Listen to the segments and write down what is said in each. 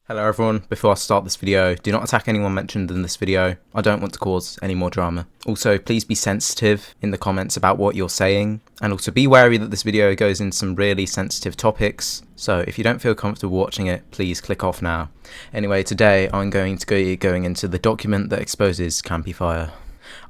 Hello everyone, before I start this video, do not attack anyone mentioned in this video. I don't want to cause any more drama. Also, please be sensitive in the comments about what you're saying, and also be wary that this video goes into some really sensitive topics, so if you don't feel comfortable watching it, please click off now. Anyway, today I'm going to be going into the document that exposes Campyfire.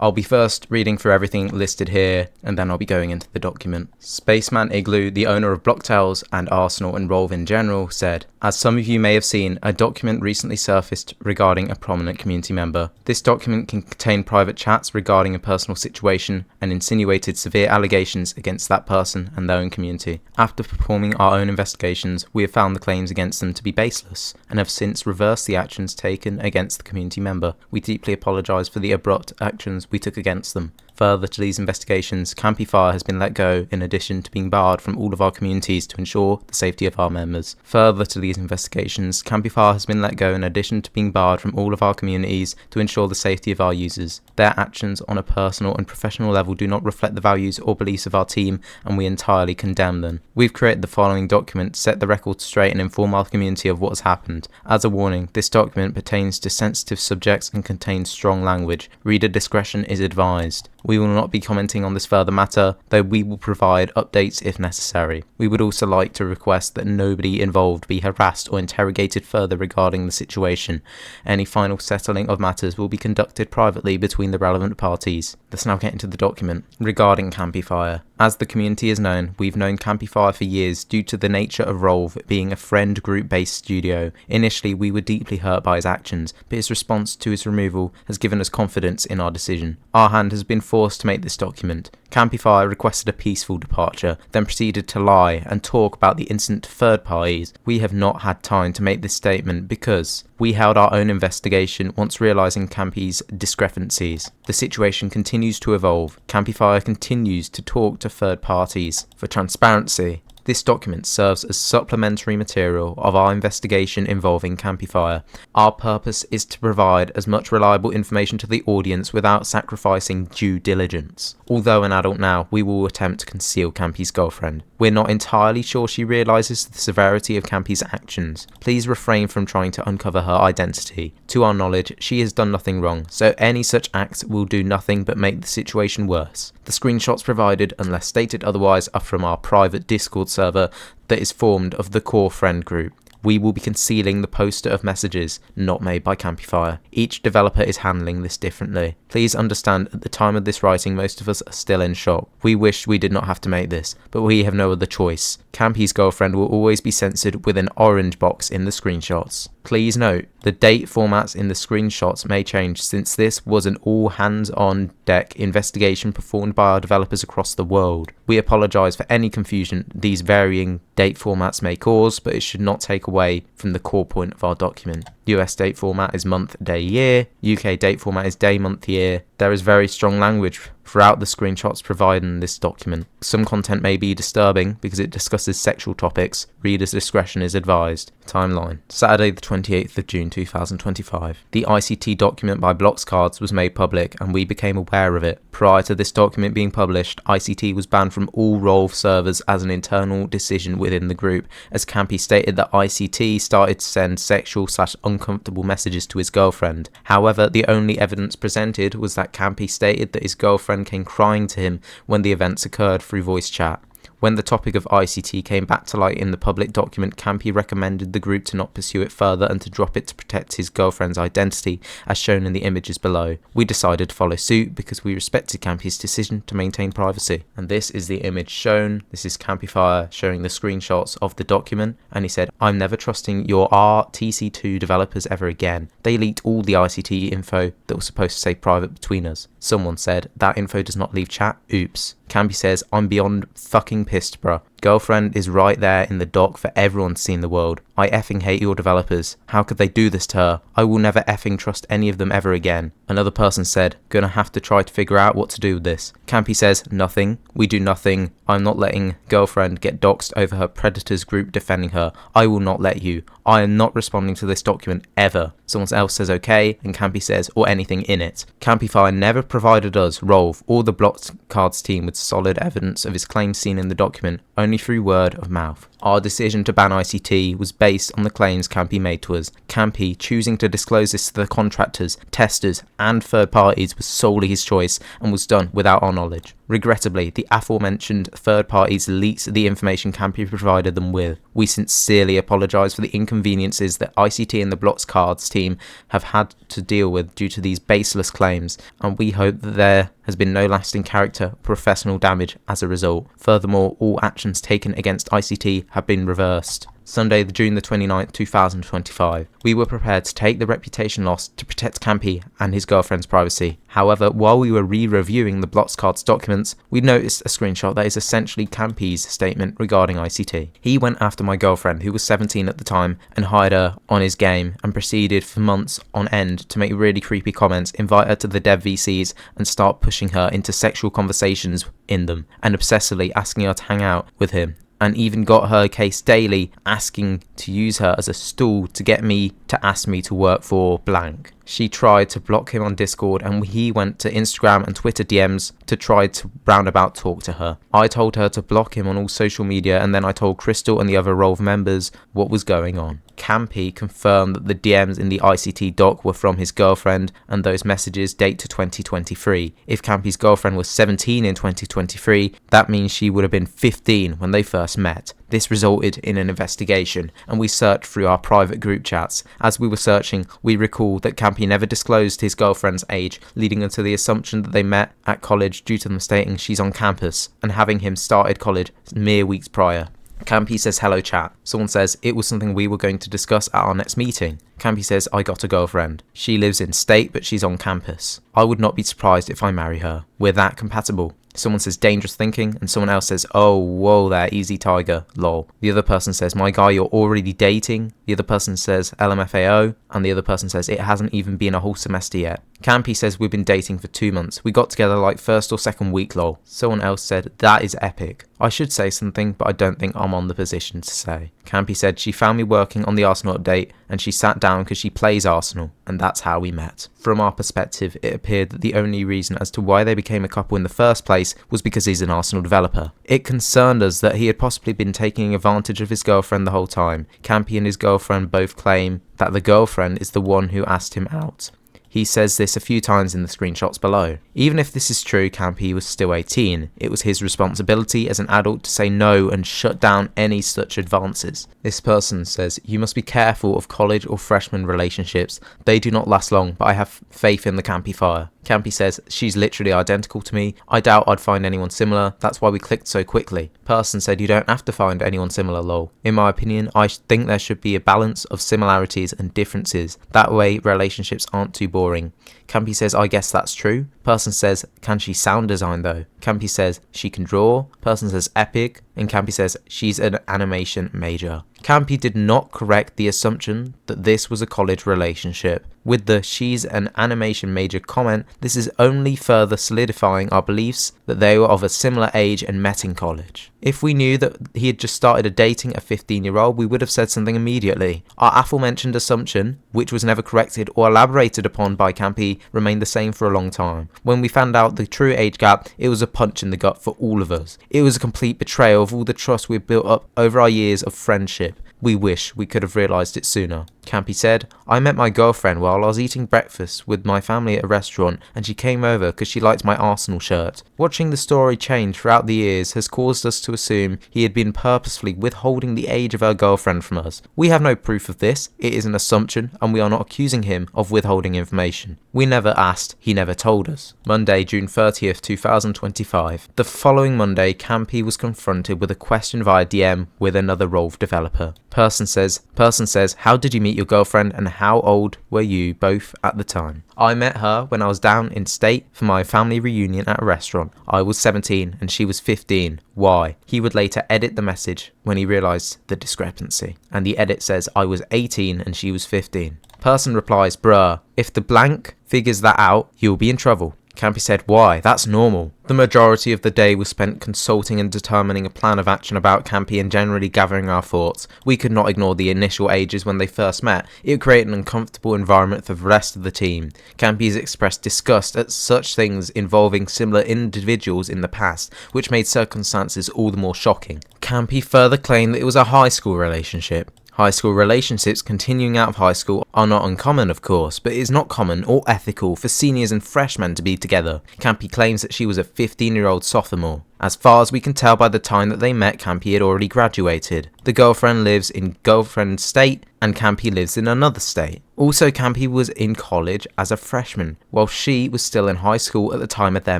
I'll be first reading through everything listed here, and then I'll be going into the document. Spaceman Igloo, the owner of Block Tales and Arsenal and ROLVe in general, said, "As some of you may have seen, a document recently surfaced regarding a prominent community member. This document can contain private chats regarding a personal situation and insinuated severe allegations against that person and their own community. After performing our own investigations, we have found the claims against them to be baseless, and have since reversed the actions taken against the community member. We deeply apologise for the abrupt actions we took against them. Further to these investigations, Campyfire has been let go in addition to being barred from all of our communities to ensure the safety of our members. Further to these investigations, Campyfire has been let go in addition to being barred from all of our communities to ensure the safety of our users. Their actions on a personal and professional level do not reflect the values or beliefs of our team, and we entirely condemn them. We've created the following document to set the record straight and inform our community of what has happened. As a warning, this document pertains to sensitive subjects and contains strong language. Reader discretion is advised. We will not be commenting on this further matter, though we will provide updates if necessary. We would also like to request that nobody involved be harassed or interrogated further regarding the situation. Any final settling of matters will be conducted privately between the relevant parties." Let's now get into the document. Regarding Campyfire. As the community is known, we've known Campyfire for years due to the nature of ROLVe being a friend group based studio. Initially we were deeply hurt by his actions, but his response to his removal has given us confidence in our decision. Our hand has been forced to make this document. Campyfire requested a peaceful departure, then proceeded to lie and talk about the incident to third parties. We have not had time to make this statement because we held our own investigation once realising Campy's discrepancies. The situation continues to evolve. Campyfire continues to talk to third parties. For transparency, this document serves as supplementary material of our investigation involving Campyfire. Our purpose is to provide as much reliable information to the audience without sacrificing due diligence. Although an adult now, we will attempt to conceal Campy's girlfriend. We're not entirely sure she realises the severity of Campy's actions. Please refrain from trying to uncover her identity. To our knowledge, she has done nothing wrong, so any such acts will do nothing but make the situation worse. The screenshots provided, unless stated otherwise, are from our private Discord server that is formed of the core friend group. We will be concealing the poster of messages not made by Campyfire. Each developer is handling this differently. Please understand, at the time of this writing, most of us are still in shock. We wish we did not have to make this, but we have no other choice. Campy's girlfriend will always be censored with an orange box in the screenshots. Please note, the date formats in the screenshots may change since this was an all hands on deck investigation performed by our developers across the world. We apologise for any confusion these varying date formats may cause, but it should not take away from the core point of our document. US date format is month, day, year. UK date format is day, month, year. There is very strong language throughout the screenshots provided in this document. Some content may be disturbing because it discusses sexual topics. Reader's discretion is advised. Timeline. Saturday the 28th of June 2025. The ICT document by Bloxcards was made public and we became aware of it. Prior to this document being published, ICT was banned from all ROLVe servers as an internal decision within the group, as Campy stated that ICT started to send sexual/uncomfortable messages to his girlfriend. However, the only evidence presented was that Campy stated that his girlfriend came crying to him when the events occurred through voice chat. When the topic of ICT came back to light in the public document, Campy recommended the group to not pursue it further and to drop it to protect his girlfriend's identity, as shown in the images below. We decided to follow suit because we respected Campy's decision to maintain privacy. And this is the image shown. This is Campyfire showing the screenshots of the document, and he said, "I'm never trusting your RTC2 developers ever again. They leaked all the ICT info that was supposed to stay private between us." Someone said, "That info does not leave chat. Oops." Campy says, "I'm beyond fucking pissed, bruh. Girlfriend is right there in the dock for everyone to see in the world. I effing hate your developers. How could they do this to her? I will never effing trust any of them ever again." Another person said, "Gonna have to try to figure out what to do with this." Campy says, "Nothing. We do nothing. I'm not letting girlfriend get doxxed over her predators group defending her. I will not let you. I am not responding to this document ever." Someone else says okay, and Campy says, "or anything in it." Campyfire never provided us, ROLVe, or the Block Cards team with solid evidence of his claims seen in the document only through word of mouth. Our decision to ban ICT was based on the claims Campy made to us. Campy choosing to disclose this to the contractors, testers and third parties was solely his choice and was done without our knowledge. Regrettably, the aforementioned third parties leaked the information Campy provided them with. We sincerely apologise for the inconveniences that ICT and the Block Cards team have had to deal with due to these baseless claims, and we hope that there has been no lasting character or professional damage as a result. Furthermore, all actions taken against ICT have been reversed. Sunday, June the 29th, 2025. We were prepared to take the reputation loss to protect Campy and his girlfriend's privacy. However, while we were re-reviewing the Block Cards documents, we noticed a screenshot that is essentially Campy's statement regarding ICT. He went after my girlfriend, who was 17 at the time, and hired her on his game and proceeded for months on end to make really creepy comments, invite her to the dev VCs and start pushing her into sexual conversations in them, and obsessively asking her to hang out with him. And even got her case daily, asking to use her as a stool to get me to ask me to work for blank. She tried to block him on Discord, and he went to Instagram and Twitter DMs to try to roundabout talk to her. I told her to block him on all social media, and then I told Crystal and the other ROLVe members what was going on. Campy confirmed that the DMs in the ICT doc were from his girlfriend, and those messages date to 2023. If Campy's girlfriend was 17 in 2023, that means she would have been 15 when they first met. This resulted in an investigation, and we searched through our private group chats. As we were searching, we recalled that Campy never disclosed his girlfriend's age, leading us to the assumption that they met at college due to them stating she's on campus and having him started college mere weeks prior. Campy says, hello chat. Someone says, it was something we were going to discuss at our next meeting. Campy says, I got a girlfriend. She lives in state, but she's on campus. I would not be surprised if I marry her. We're that compatible. Someone says dangerous thinking, and someone else says, oh, whoa there, easy tiger, lol. The other person says, my guy, you're already dating. The other person says, LMFAO, and the other person says, it hasn't even been a whole semester yet. Campy says, we've been dating for 2 months. We got together like first or second week, lol. Someone else said, that is epic. I should say something, but I don't think I'm on the position to say. Campy said, she found me working on the Arsenal update, and she sat down because she plays Arsenal, and that's how we met. From our perspective, it appeared that the only reason as to why they became a couple in the first place was because he's an Arsenal developer. It concerned us that he had possibly been taking advantage of his girlfriend the whole time. Campy and his girlfriend both claim that the girlfriend is the one who asked him out. He says this a few times in the screenshots below. Even if this is true, Campy was still 18. It was his responsibility as an adult to say no and shut down any such advances. This person says, you must be careful of college or freshman relationships. They do not last long, but I have faith in the Campyfire. Campy says, she's literally identical to me. I doubt I'd find anyone similar. That's why we clicked so quickly. Person said, you don't have to find anyone similar, lol. In my opinion, I think there should be a balance of similarities and differences. That way, relationships aren't too boring. Campy says, I guess that's true. Person says, can she sound design though? Campy says, she can draw. Person says, epic. And Campy says, she's an animation major. Campy did not correct the assumption that this was a college relationship. With the she's an animation major comment, this is only further solidifying our beliefs that they were of a similar age and met in college. If we knew that he had just started dating a 15-year-old, we would have said something immediately. Our aforementioned assumption, which was never corrected or elaborated upon by Campy, remained the same for a long time. When we found out the true age gap, it was a punch in the gut for all of us. It was a complete betrayal of all the trust we've built up over our years of friendship. We wish we could have realised it sooner. Campy said, I met my girlfriend while I was eating breakfast with my family at a restaurant, and she came over because she liked my Arsenal shirt. Watching the story change throughout the years has caused us to assume he had been purposefully withholding the age of her girlfriend from us. We have no proof of this, it is an assumption, and we are not accusing him of withholding information. We never asked, he never told us. Monday, June 30th, 2025. The following Monday, Campy was confronted with a question via DM with another ROLVe developer. Person says, how did you meet your girlfriend and how old were you both at the time? I met her when I was down in state for my family reunion at a restaurant. I was 17 and she was 15. Why? He would later edit the message when he realised the discrepancy. And the edit says I was 18 and she was 15. Person replies, bruh, if the blank figures that out, you'll be in trouble. Campy said, why? That's normal. The majority of the day was spent consulting and determining a plan of action about Campy and generally gathering our thoughts. We could not ignore the initial ages when they first met. It would create an uncomfortable environment for the rest of the team. Campy has expressed disgust at such things involving similar individuals in the past, which made circumstances all the more shocking. Campy further claimed that it was a high school relationship. High school relationships continuing out of high school are not uncommon, of course, but it is not common or ethical for seniors and freshmen to be together. Campy claims that she was a 15-year-old sophomore. As far as we can tell by the time that they met, Campy had already graduated. The girlfriend lives in girlfriend's state and Campy lives in another state. Also, Campy was in college as a freshman, while she was still in high school at the time of their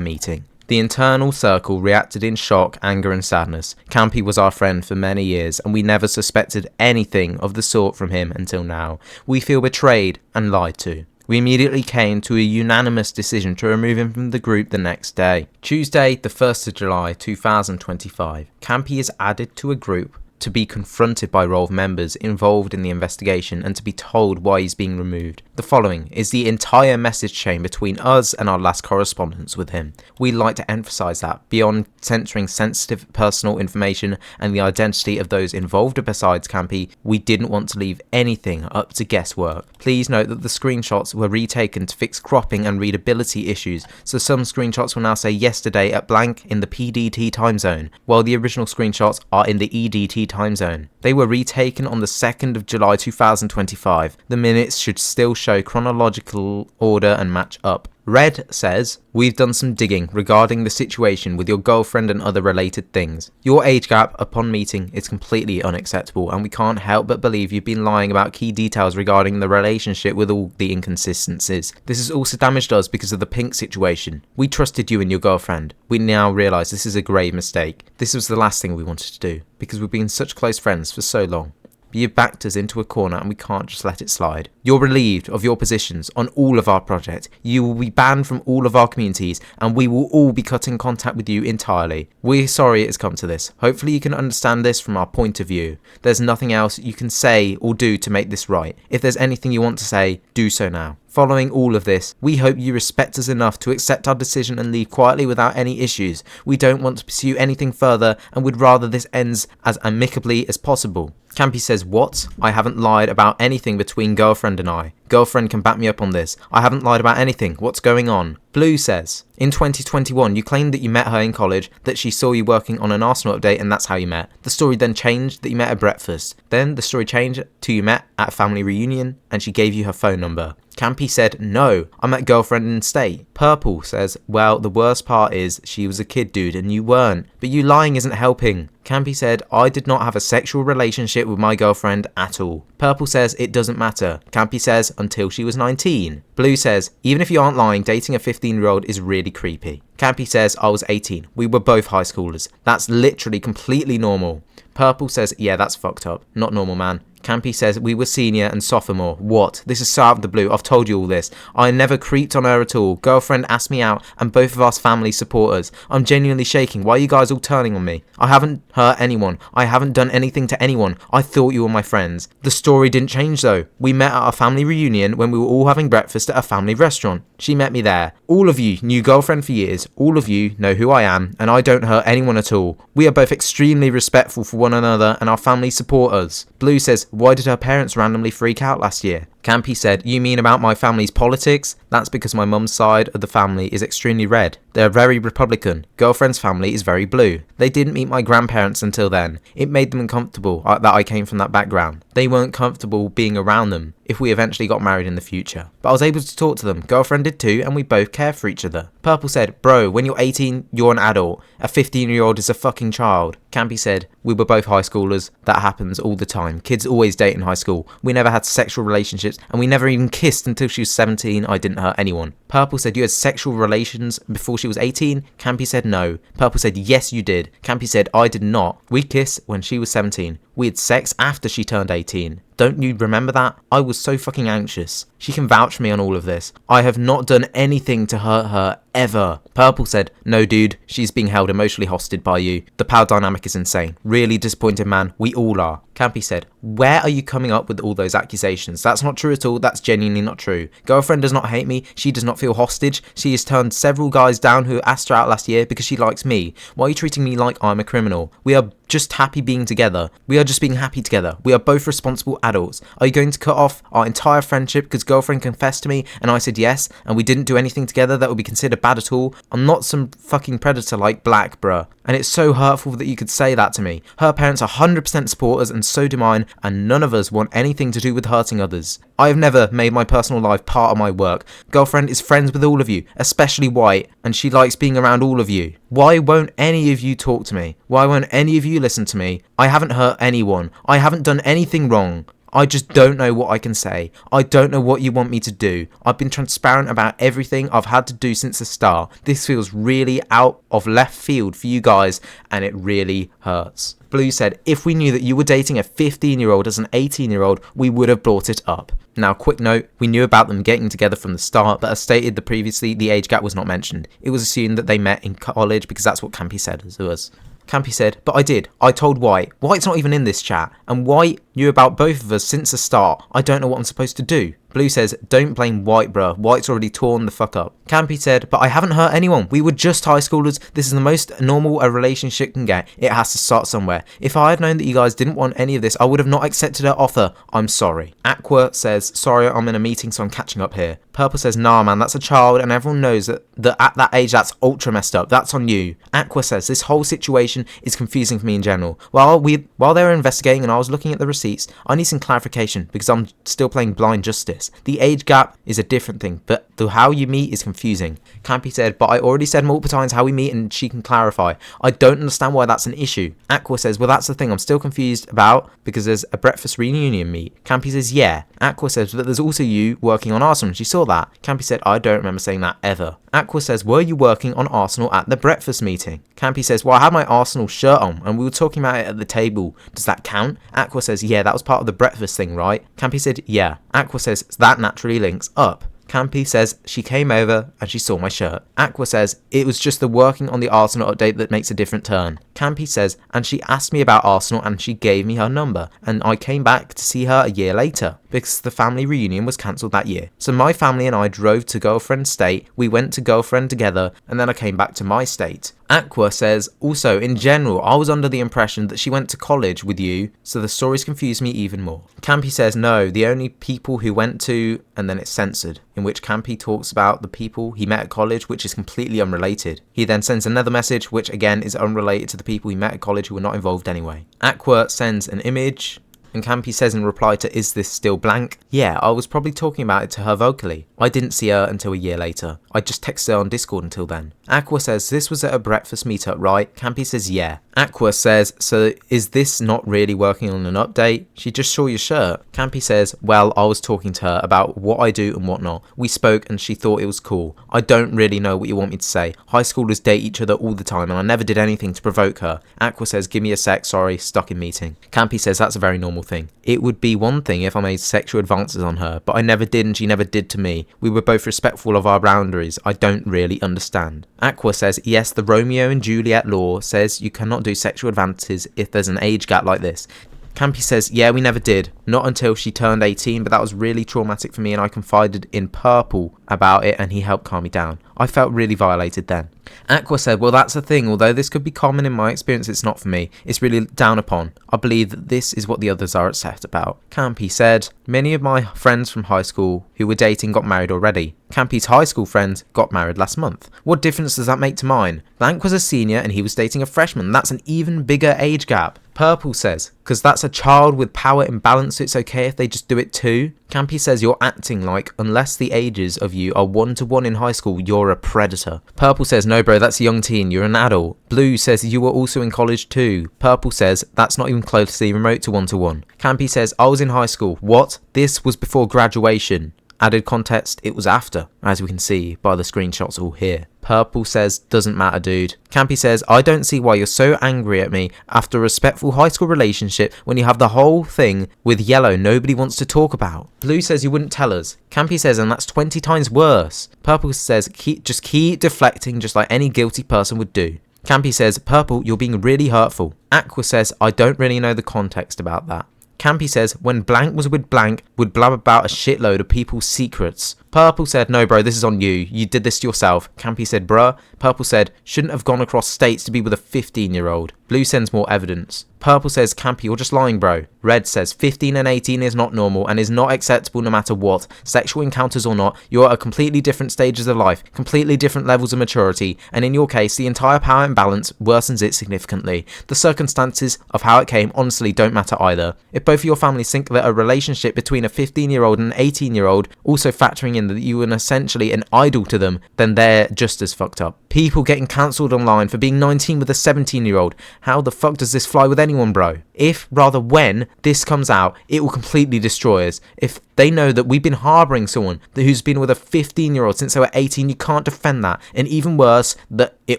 meeting. The internal circle reacted in shock, anger and sadness. Campy was our friend for many years and we never suspected anything of the sort from him until now. We feel betrayed and lied to. We immediately came to a unanimous decision to remove him from the group the next day. Tuesday, the 1st of July 2025. Campy is added to a group to be confronted by ROLVe members involved in the investigation and to be told why he's being removed. The following is the entire message chain between us and our last correspondence with him. We'd like to emphasise that, beyond censoring sensitive personal information and the identity of those involved besides Campy, we didn't want to leave anything up to guesswork. Please note that the screenshots were retaken to fix cropping and readability issues, so some screenshots will now say yesterday at blank in the PDT time zone, while the original screenshots are in the EDT time zone. They were retaken on the 2nd of July 2025. The minutes should still show chronological order and match up. Red says, we've done some digging regarding the situation with your girlfriend and other related things. Your age gap upon meeting is completely unacceptable and we can't help but believe you've been lying about key details regarding the relationship with all the inconsistencies. This has also damaged us because of the pink situation. We trusted you and your girlfriend. We now realise this is a grave mistake. This was the last thing we wanted to do because we've been such close friends for so long. But you've backed us into a corner and we can't just let it slide. You're relieved of your positions on all of our projects. You will be banned from all of our communities and we will all be cutting contact with you entirely. We're sorry it has come to this. Hopefully you can understand this from our point of view. There's nothing else you can say or do to make this right. If there's anything you want to say, do so now. Following all of this, we hope you respect us enough to accept our decision and leave quietly without any issues. We don't want to pursue anything further and would rather this ends as amicably as possible. Campy says, what? I haven't lied about anything between girlfriend and I. Girlfriend can back me up on this. I haven't lied about anything. What's going on? Blue says, in 2021, you claimed that you met her in college, that she saw you working on an Arsenal update and that's how you met. The story then changed that you met at breakfast. Then the story changed to you met at a family reunion and she gave you her phone number. Campy said, no, I met girlfriend in state. Purple says, well, the worst part is she was a kid, dude, and you weren't. But you lying isn't helping. Campy said, I did not have a sexual relationship with my girlfriend at all. Purple says, it doesn't matter. Campy says, until she was 19. Blue says, even if you aren't lying, dating a 15-year-old is really creepy. Campy says, I was 18. We were both high schoolers. That's literally completely normal. Purple says, yeah, that's fucked up. Not normal, man. Campy says, we were senior and sophomore. What? This is so out of the blue. I've told you all this. I never creeped on her at all. Girlfriend asked me out and both of us family support us. I'm genuinely shaking. Why are you guys all turning on me? I haven't hurt anyone. I haven't done anything to anyone. I thought you were my friends. The story didn't change though. We met at our family reunion when we were all having breakfast at a family restaurant. She met me there. All of you knew girlfriend for years. All of you know who I am and I don't hurt anyone at all. We are both extremely respectful for one another and our family support us. Blue says, why did her parents randomly freak out last year? Campy said, you mean about my family's politics? That's because my mum's side of the family is extremely red. They're very Republican. Girlfriend's family is very blue. They didn't meet my grandparents until then. It made them uncomfortable that I came from that background. They weren't comfortable being around them if we eventually got married in the future. But I was able to talk to them. Girlfriend did too, and we both care for each other. Purple said, bro, when you're 18, you're an adult. A 15-year-old is a fucking child. Campy said, we were both high schoolers. That happens all the time. Kids always date in high school. We never had sexual relationships, and we never even kissed until she was 17. I didn't hurt anyone. Purple said, you had sexual relations before she was 18? Campy said, no. Purple said, yes, you did. Campy said, I did not. We kissed when she was 17. We had sex after she turned 18. Don't you remember that? I was so fucking anxious. She can vouch for me on all of this. I have not done anything to hurt her, ever. Purple said, no dude, she's being held emotionally hostage by you. The power dynamic is insane. Really disappointed, man. We all are. Campy said, where are you coming up with all those accusations? That's not true at all. That's genuinely not true. Girlfriend does not hate me. She does not feel hostage. She has turned several guys down who asked her out last year because she likes me. Why are you treating me like I'm a criminal? We are just happy being together. We are just being happy together. We are both responsible adults. Are you going to cut off our entire friendship because girlfriend confessed to me and I said yes and we didn't do anything together that would be considered bad at all? I'm not some fucking predator like Black, bruh. And it's so hurtful that you could say that to me. Her parents are 100% supporters and so do mine, and none of us want anything to do with hurting others. I have never made my personal life part of my work. Girlfriend is friends with all of you, especially White, and she likes being around all of you. Why won't any of you talk to me? Why won't any of you listen to me? I haven't hurt anyone. I haven't done anything wrong. I just don't know what I can say. I don't know what you want me to do. I've been transparent about everything I've had to do since the start. This feels really out of left field for you guys, and it really hurts. Blue said, if we knew that you were dating a 15-year-old as an 18-year-old, we would have brought it up. Now, quick note, we knew about them getting together from the start, but as stated previously, the age gap was not mentioned. It was assumed that they met in college because that's what Campy said to us. Campy said, but I did. I told White. White's not even in this chat. And White knew about both of us since the start. I don't know what I'm supposed to do. Blue says, don't blame White, bruh. White's already torn the fuck up. Campy said, but I haven't hurt anyone. We were just high schoolers. This is the most normal a relationship can get. It has to start somewhere. If I had known that you guys didn't want any of this, I would have not accepted her offer. I'm sorry. Aqua says, sorry, I'm in a meeting, so I'm catching up here. Purple says, nah, man, that's a child, and everyone knows that at that age, that's ultra messed up. That's on you. Aqua says, this whole situation is confusing for me in general. While they were investigating and I was looking at the receipts, I need some clarification because I'm still playing blind justice. The age gap is a different thing, but the how you meet is confusing. Campy said, but I already said multiple times how we meet and she can clarify. I don't understand why that's an issue. Aqua says, well, that's the thing I'm still confused about because there's a breakfast reunion meet. Campy says, yeah. Aqua says, but there's also you working on Arsenal. She saw that. Campy said, I don't remember saying that ever. Aqua says, were you working on Arsenal at the breakfast meeting? Campy says, well, I had my Arsenal shirt on and we were talking about it at the table. Does that count? Aqua says, yeah, that was part of the breakfast thing, right? Campy said, yeah. Aqua says, that naturally links up. Campy says, she came over and she saw my shirt. Aqua says, it was just the working on the Arsenal update that makes a different turn. Campy says, and she asked me about Arsenal and she gave me her number. And I came back to see her a year later because the family reunion was cancelled that year. So my family and I drove to girlfriend's state. We went to girlfriend together and then I came back to my state. Aqua says, also, in general, I was under the impression that she went to college with you, so the stories confused me even more. Campy says, no, the only people who went to, and then it's censored, in which Campy talks about the people he met at college, which is completely unrelated. He then sends another message, which again is unrelated to the people he met at college who were not involved anyway. Aqua sends an image, and Campy says in reply to, is this still blank? Yeah, I was probably talking about it to her vocally. I didn't see her until a year later. I just texted her on Discord until then. Aqua says, this was at a breakfast meetup, right? Campy says, yeah. Aqua says, so is this not really working on an update? She just saw your shirt. Campy says, well, I was talking to her about what I do and whatnot. We spoke and she thought it was cool. I don't really know what you want me to say. High schoolers date each other all the time and I never did anything to provoke her. Aqua says, give me a sec, sorry, stuck in meeting. Campy says, that's a very normal thing. It would be one thing if I made sexual advances on her, but I never did and she never did to me. We were both respectful of our boundaries. I don't really understand. Aqua says, yes, the Romeo and Juliet law says you cannot do sexual advances if there's an age gap like this. Campy says, yeah, we never did. Not until she turned 18, but that was really traumatic for me and I confided in Purple about it and he helped calm me down. I felt really violated then. Aqua said, well, that's the thing. Although this could be common in my experience, it's not for me. It's really down upon. I believe that this is what the others are upset about. Campy said, many of my friends from high school who were dating got married already. Campy's high school friend got married last month. What difference does that make to mine? Blank was a senior and he was dating a freshman. That's an even bigger age gap. Purple says, because that's a child with power imbalance, so it's okay if they just do it too. Campy says, you're acting like, unless the ages of you are 1-to-1 in high school, you're a predator. Purple says, no bro, that's a young teen, you're an adult. Blue says, you were also in college too. Purple says, that's not even closely remote to 1-to-1. Campy says, I was in high school. What? This was before graduation. Added context, it was after, as we can see by the screenshots all here. Purple says, doesn't matter, dude. Campy says, I don't see why you're so angry at me after a respectful high school relationship when you have the whole thing with yellow nobody wants to talk about. Blue says you wouldn't tell us. Campy says, and that's 20 times worse. Purple says, just keep deflecting just like any guilty person would do. Campy says, Purple, you're being really hurtful. Aqua says, I don't really know the context about that. Campy says, when blank was with blank, would blab about a shitload of people's secrets. Purple said, no bro, this is on you. You did this to yourself. Campy said, bruh. Purple said, shouldn't have gone across states to be with a 15-year-old. Blue sends more evidence. Purple says, Campy, you're just lying, bro. Red says, 15 and 18 is not normal and is not acceptable no matter what. Sexual encounters or not, you're at completely different stages of life, completely different levels of maturity, and in your case, the entire power imbalance worsens it significantly. The circumstances of how it came honestly don't matter either. If both of your families think that a relationship between a 15-year-old and an 18-year-old, also factoring in that you were essentially an idol to them, then they're just as fucked up. People getting cancelled online for being 19 with a 17-year-old. How the fuck does this fly with anyone, bro? If, rather when, this comes out, it will completely destroy us. If they know that we've been harbouring someone who's been with a 15-year-old since they were 18, you can't defend that. And even worse, that it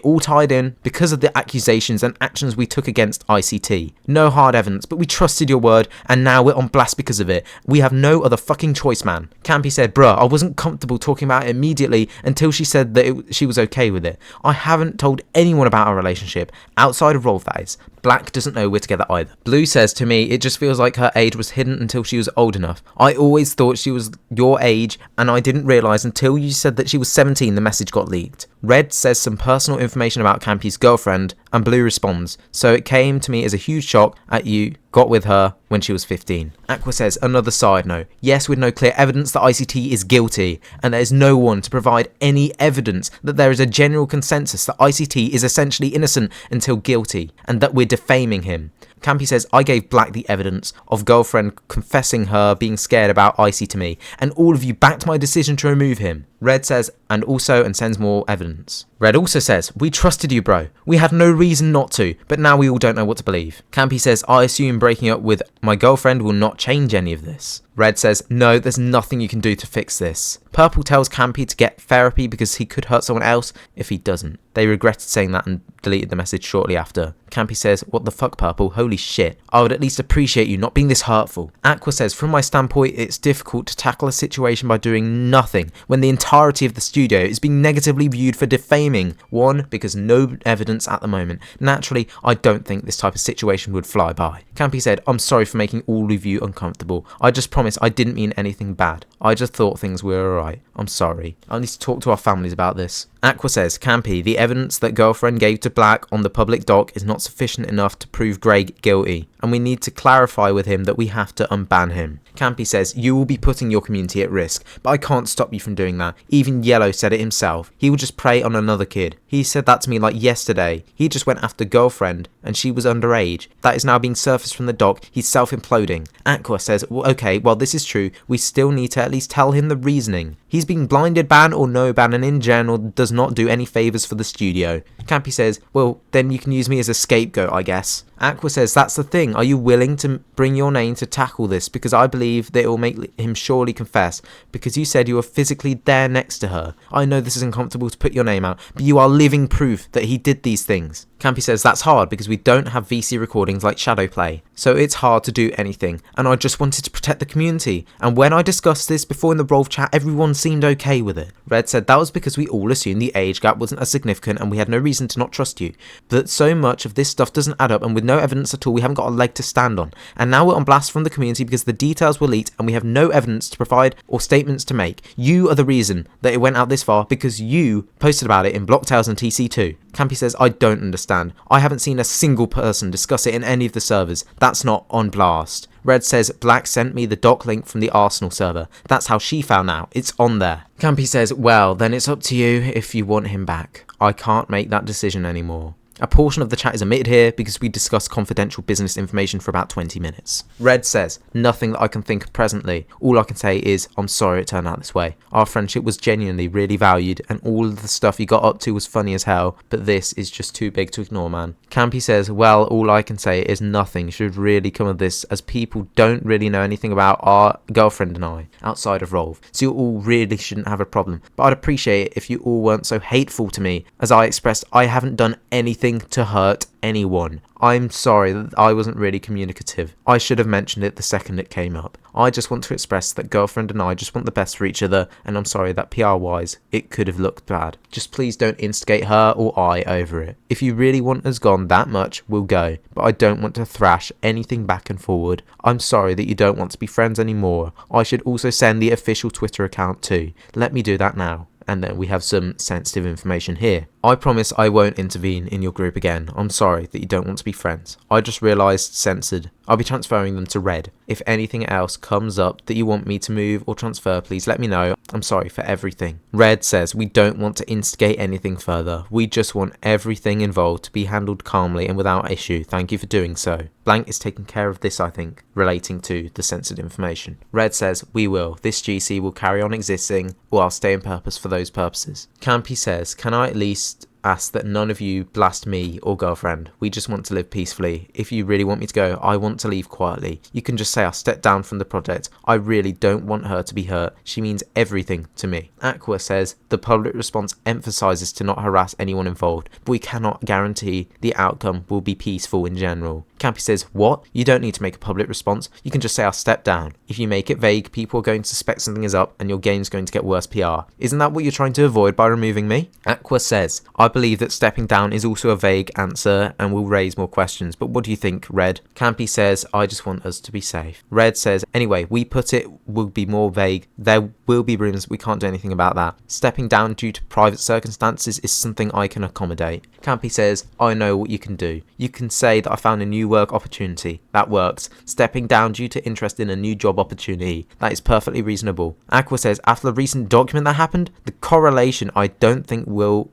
all tied in because of the accusations and actions we took against ICT. No hard evidence, but we trusted your word, and now we're on blast because of it. We have no other fucking choice, man. Campy said, bruh, I wasn't comfortable talking about it immediately until she said that she was okay with it. I haven't told anyone about our relationship, outside of ROLVe, that is. Black doesn't know we're together either. Blue says, to me, it just feels like her age was hidden until she was old enough. I always thought she was your age, and I didn't realise until you said that she was 17 the message got leaked. Red says some personal information about Campy's girlfriend, and Blue responds, so it came to me as a huge shock at you got with her when she was 15. Aqua says, another side note, yes, with no clear evidence that ICT is guilty, and there is no one to provide any evidence that there is a general consensus that ICT is essentially innocent until guilty, and that we're defaming him. Campy says, I gave Black the evidence of girlfriend confessing her being scared about Icy to me, and all of you backed my decision to remove him. Red says, and sends more evidence. Red also says, we trusted you, bro. We had no reason not to, but now we all don't know what to believe. Campy says, I assume breaking up with my girlfriend will not change any of this. Red says, no, there's nothing you can do to fix this. Purple tells Campy to get therapy because he could hurt someone else if he doesn't. They regretted saying that and deleted the message shortly after. Campy says, what the fuck, Purple? Holy shit. I would at least appreciate you not being this hurtful. Aqua says, from my standpoint, it's difficult to tackle a situation by doing nothing when the entirety of the studio is being negatively viewed for defaming. One, because no evidence at the moment. Naturally, I don't think this type of situation would fly by. Campy said, I'm sorry for making all of you uncomfortable. I just promise I didn't mean anything bad. I just thought things were alright. I'm sorry. I need to talk to our families about this. Aqua says, Campy, the evidence that girlfriend gave to Black on the public doc is not sufficient enough to prove Greg guilty, and we need to clarify with him that we have to unban him. Campy says, you will be putting your community at risk, but I can't stop you from doing that. Even Yellow said it himself. He will just prey on another kid. He said that to me like yesterday. He just went after girlfriend, and she was underage. That is now being surfaced from the doc. He's self-imploding. Aqua says, well, okay, while this is true, we still need to at least tell him the reasoning. He's being blinded ban or no ban, and in general does not do any favours for the studio. Campy says, well, then you can use me as a scapegoat, I guess. Aqua says, that's the thing. Are you willing to bring your name to tackle this? Because I believe that it will make him surely confess. Because you said you were physically there next to her. I know this is uncomfortable to put your name out, but you are living proof that he did these things. Campy says, that's hard because we don't have VC recordings like Shadowplay. So it's hard to do anything. And I just wanted to protect the community. And when I discussed this before in the ROLVe chat, everyone seemed okay with it. Red said that was because we all assumed the age gap wasn't as significant and we had no reason to not trust you. But so much of this stuff doesn't add up, and with no evidence at all, we haven't got a leg to stand on. And now we're on blast from the community because the details were leaked and we have no evidence to provide or statements to make. You are the reason that it went out this far because you posted about it in Block Tales and TC2. Campy says, I don't understand. I haven't seen a single person discuss it in any of the servers. That's not on blast. Red says, Black sent me the doc link from the Arsenal server. That's how she found out. It's on there. Campy says, well, then it's up to you if you want him back. I can't make that decision anymore. A portion of the chat is omitted here because we discussed confidential business information for about 20 minutes. Red says, nothing that I can think of presently. All I can say is, I'm sorry it turned out this way. Our friendship was genuinely really valued and all of the stuff you got up to was funny as hell, but this is just too big to ignore, man. Campy says, well, all I can say is nothing should really come of this as people don't really know anything about our girlfriend and I outside of ROLVe, so you all really shouldn't have a problem. But I'd appreciate it if you all weren't so hateful to me as I expressed I haven't done anything willing to hurt anyone. I'm sorry that I wasn't really communicative. I should have mentioned it the second it came up. I just want to express that girlfriend and I just want the best for each other, and I'm sorry that PR-wise, it could have looked bad. Just please don't instigate her or I over it. If you really want us gone that much, we'll go, but I don't want to thrash anything back and forward. I'm sorry that you don't want to be friends anymore. I should also send the official Twitter account too. Let me do that now. And then we have some sensitive information here. I promise I won't intervene in your group again. I'm sorry that you don't want to be friends. I just realised censored. I'll be transferring them to red. If anything else comes up that you want me to move or transfer, please let me know. I'm sorry for everything. Red says we don't want to instigate anything further. We just want everything involved to be handled calmly and without issue. Thank you for doing so. Blank is taking care of this, I think, relating to the censored information. Red says, we will. This GC will carry on existing, or I'll stay in purpose for those purposes. Campy says, can I at least ask that none of you blast me or girlfriend? We just want to live peacefully. If you really want me to go, I want to leave quietly. You can just say I'll step down from the project. I really don't want her to be hurt. She means everything to me. Aqua says, the public response emphasises to not harass anyone involved, but we cannot guarantee the outcome will be peaceful in general. Campy says, what? You don't need to make a public response. You can just say I'll step down. If you make it vague, people are going to suspect something is up and your game's going to get worse PR. Isn't that what you're trying to avoid by removing me? Aqua says, I believe that stepping down is also a vague answer and will raise more questions, but what do you think, Red? Campy says, I just want us to be safe. Red says, anyway, we put it will be more vague. There will be rumours, we can't do anything about that. Stepping down due to private circumstances is something I can accommodate. Campy says, I know what you can do. You can say that I found a new work opportunity. That works. Stepping down due to interest in a new job opportunity. That is perfectly reasonable. Aqua says, after the recent document that happened, the correlation I don't think will,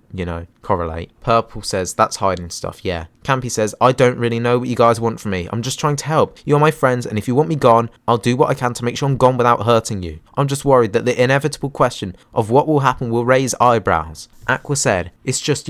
correlate. Purple says, that's hiding stuff, yeah. Campy says, I don't really know what you guys want from me. I'm just trying to help. You're my friends, and if you want me gone, I'll do what I can to make sure I'm gone without hurting you. I'm just worried that the inevitable question of what will happen will raise eyebrows. Aqua said, it's just,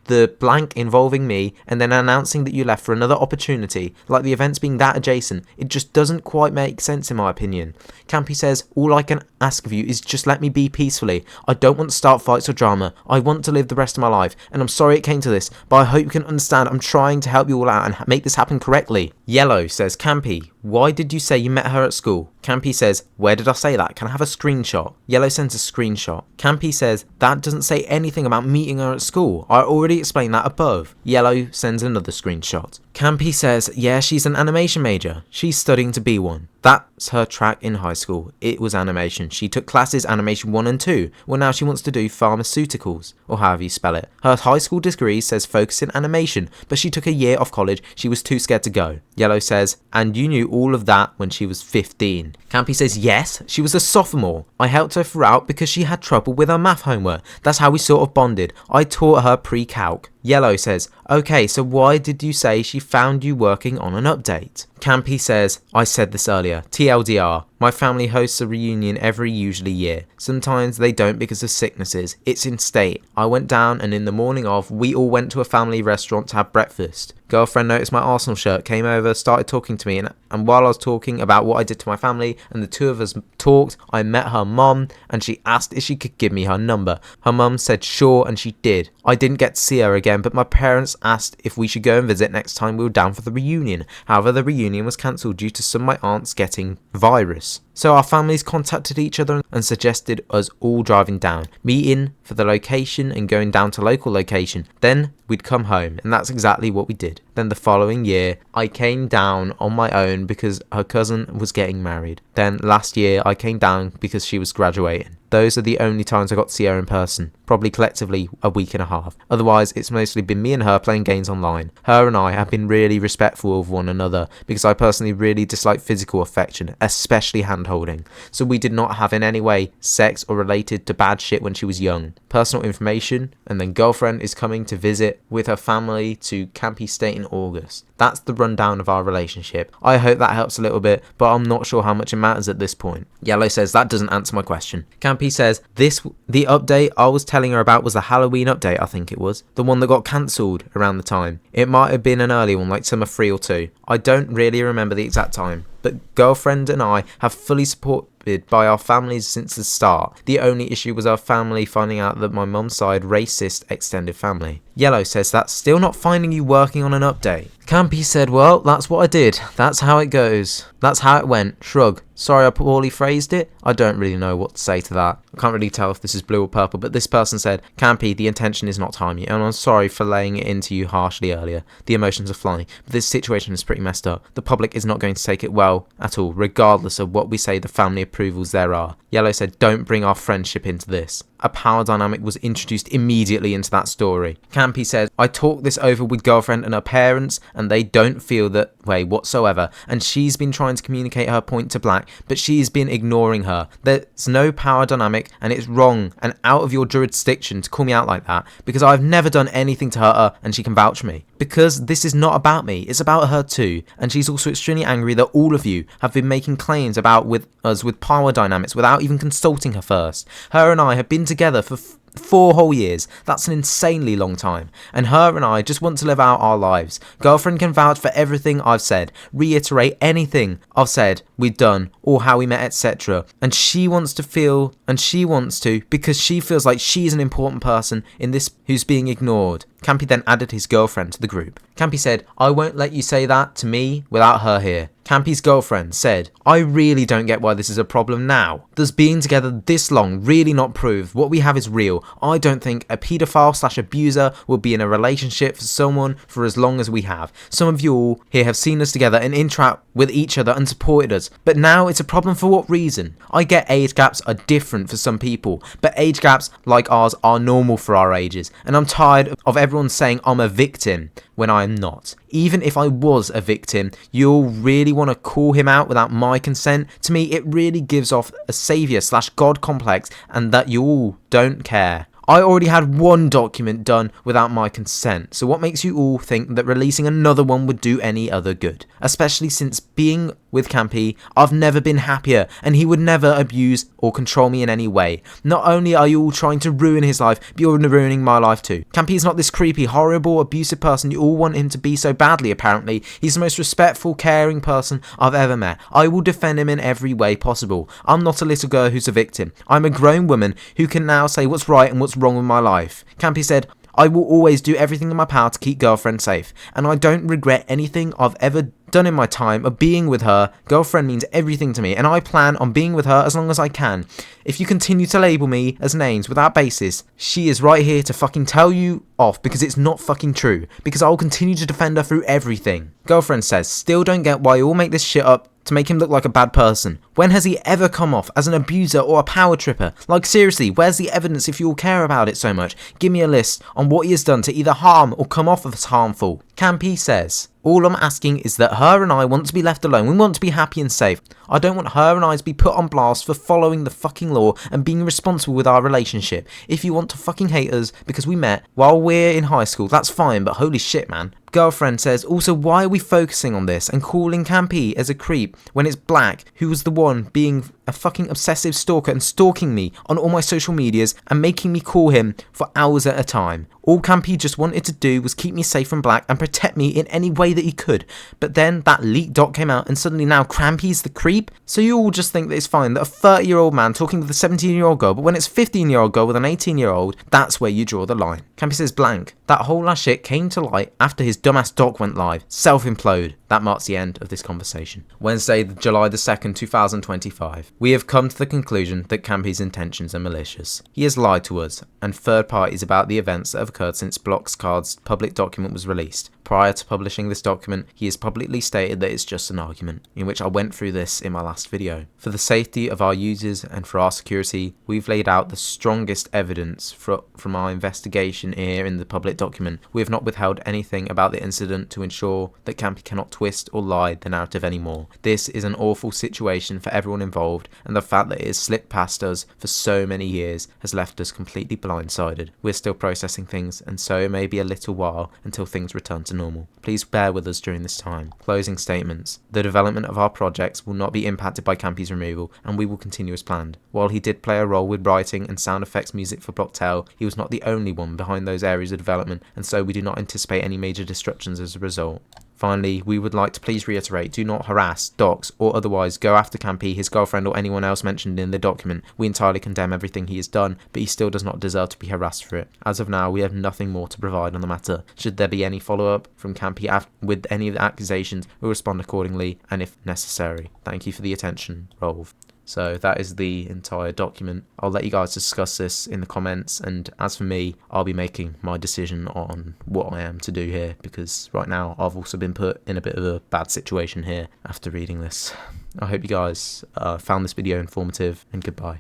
the blank involving me and then announcing that you left for another opportunity, like the events being that adjacent. It just doesn't quite make sense in my opinion. Campy says, all I can ask of you is just let me be peacefully. I don't want to start fights or drama. I want to live the rest of my life, and I'm sorry it came to this, but I hope you can understand I'm trying to help you all out and make this happen correctly. Yellow says, Campy, why did you say you met her at school? Campy says, where did I say that? Can I have a screenshot? Yellow sends a screenshot. Campy says, that doesn't say anything about meeting her at school. I already explained that above. Yellow sends another screenshot. Campy says, yeah, she's an animation major. She's studying to be one. That's her track in high school. It was animation. She took classes animation 1 and 2. Well, now she wants to do pharmaceuticals, or however you spell it. Her high school degree says focus in animation, but she took a year off college. She was too scared to go. Yellow says, and you knew all of that when she was 15. Campy says, yes, she was a sophomore. I helped her throughout because she had trouble with her math homework. That's how we sort of bonded. I taught her pre-calc. Yellow says, okay, so why did you say she found you working on an update? Campy says, I said this earlier, TLDR, my family hosts a reunion every usually year. Sometimes they don't because of sicknesses. It's in state. I went down and in the morning of, we all went to a family restaurant to have breakfast. Girlfriend noticed my Arsenal shirt, came over, started talking to me, and while I was talking about what I did to my family and the two of us talked, I met her mum and she asked if she could give me her number. Her mum said sure and she did. I didn't get to see her again, but my parents asked if we should go and visit next time we were down for the reunion. However, the reunion was cancelled due to some of my aunts getting virus. So our families contacted each other and suggested us all driving down, meeting for the location and going down to local location. Then we'd come home, and that's exactly what we did. Then the following year, I came down on my own because her cousin was getting married. Then last year, I came down because she was graduating. Those are the only times I got to see her in person, probably collectively a week and a half. Otherwise, it's mostly been me and her playing games online. Her and I have been really respectful of one another because I personally really dislike physical affection, especially hand-holding. So we did not have in any way sex or related to bad shit when she was young. Personal information, and then girlfriend is coming to visit with her family to Campy State in August. That's the rundown of our relationship. I hope that helps a little bit, but I'm not sure how much it matters at this point. Yellow says that doesn't answer my question. Campy says the update I was telling her about was the Halloween update, I think it was. The one that got cancelled around the time. It might have been an early one, like summer 3 or 2. I don't really remember the exact time. But girlfriend and I have fully support by our families since the start. The only issue was our family finding out that my mum's side racist extended family. Yellow says that's still not finding you working on an update. Campy said, well, that's what I did. That's how it goes. That's how it went. Shrug. Sorry I poorly phrased it. I don't really know what to say to that. I can't really tell if this is blue or purple, but this person said, Campy, the intention is not to harm you, and I'm sorry for laying it into you harshly earlier. The emotions are flying, but this situation is pretty messed up. The public is not going to take it well at all, regardless of what we say the family approvals there are. Yellow said, don't bring our friendship into this. A power dynamic was introduced immediately into that story. Campy says, I talked this over with girlfriend and her parents, and they don't feel that way whatsoever, and she's been trying to communicate her point to Black, but she's been ignoring her. There's no power dynamic, and it's wrong and out of your jurisdiction to call me out like that, because I've never done anything to hurt her, and she can vouch for me. Because this is not about me, it's about her too, and she's also extremely angry that all of you have been making claims about with us with power dynamics without even consulting her first. Her and I have been together for 4 whole years. That's an insanely long time. And her and I just want to live out our lives. Girlfriend can vouch for everything I've said, reiterate anything I've said, we've done, or how we met, etc. And she wants to because she feels like she's an important person in this who's being ignored. Campy then added his girlfriend to the group. Campy said, I won't let you say that to me without her here. Campy's girlfriend said, I really don't get why this is a problem now. Does being together this long really not prove what we have is real? I don't think a paedophile/abuser will be in a relationship for someone for as long as we have. Some of you all here have seen us together and interact with each other and supported us, but now it's a problem for what reason? I get age gaps are different for some people, but age gaps like ours are normal for our ages, and I'm tired of everyone saying I'm a victim when I am not. Even if I was a victim, you'll really want to call him out without my consent? To me, it really gives off a saviour/God complex, and that you all don't care. I already had one document done without my consent, so what makes you all think that releasing another one would do any other good? Especially since being with Campy, I've never been happier, and he would never abuse or control me in any way. Not only are you all trying to ruin his life, but you're ruining my life too. Campy is not this creepy, horrible, abusive person you all want him to be so badly apparently. He's the most respectful, caring person I've ever met. I will defend him in every way possible. I'm not a little girl who's a victim. I'm a grown woman who can now say what's right and what's wrong with my life. Campy said, I will always do everything in my power to keep girlfriend safe, and I don't regret anything I've ever done in my time of being with her. Girlfriend means everything to me, and I plan on being with her as long as I can. If you continue to label me as names without basis, she is right here to fucking tell you off because it's not fucking true, because I will continue to defend her through everything. Girlfriend says, still don't get why you all make this shit up to make him look like a bad person. When has he ever come off as an abuser or a power tripper? Like seriously, where's the evidence if you all care about it so much? Give me a list on what he has done to either harm or come off as harmful. Campy says, all I'm asking is that her and I want to be left alone. We want to be happy and safe. I don't want her and I to be put on blast for following the fucking law and being responsible with our relationship. If you want to fucking hate us because we met while we're in high school, that's fine, but holy shit, man. Girlfriend says, also, why are we focusing on this and calling Campy as a creep when it's Black, who was the one being a fucking obsessive stalker and stalking me on all my social medias and making me call him for hours at a time? All Campy just wanted to do was keep me safe from Black and protect me in any way that he could. But then that leaked doc came out and suddenly now Campy's the creep? So you all just think that it's fine that a 30-year-old man talking with a 17-year-old girl, but when it's a 15-year-old girl with an 18-year-old, that's where you draw the line. Campy says blank. That whole last shit came to light after his dumbass doc went live. Self-implode. That marks the end of this conversation. Wednesday, July the 2nd, 2025. We have come to the conclusion that Campy's intentions are malicious. He has lied to us and third parties about the events that have occurred since Bloxcard's public document was released. Prior to publishing this document, he has publicly stated that it's just an argument, in which I went through this in my last video. For the safety of our users and for our security, we've laid out the strongest evidence from our investigation here in the public document. We have not withheld anything about the incident to ensure that Campy cannot twist or lie the narrative anymore. This is an awful situation for everyone involved, and the fact that it has slipped past us for so many years has left us completely blindsided. We're still processing things, and so it may be a little while until things return to normal. Please bear with us during this time. Closing statements. The development of our projects will not be impacted by Campy's removal, and we will continue as planned. While he did play a role with writing and sound effects music for Block Tales, he was not the only one behind those areas of development, and so we do not anticipate any major disruptions as a result. Finally, we would like to please reiterate, do not harass, dox, or otherwise go after Campy, his girlfriend, or anyone else mentioned in the document. We entirely condemn everything he has done, but he still does not deserve to be harassed for it. As of now, we have nothing more to provide on the matter. Should there be any follow-up from Campy with any of the accusations, we'll respond accordingly and if necessary. Thank you for the attention, ROLVe. So that is the entire document. I'll let you guys discuss this in the comments, and as for me, I'll be making my decision on what I am to do here, because right now I've also been put in a bit of a bad situation here after reading this. I hope you guys found this video informative, and goodbye.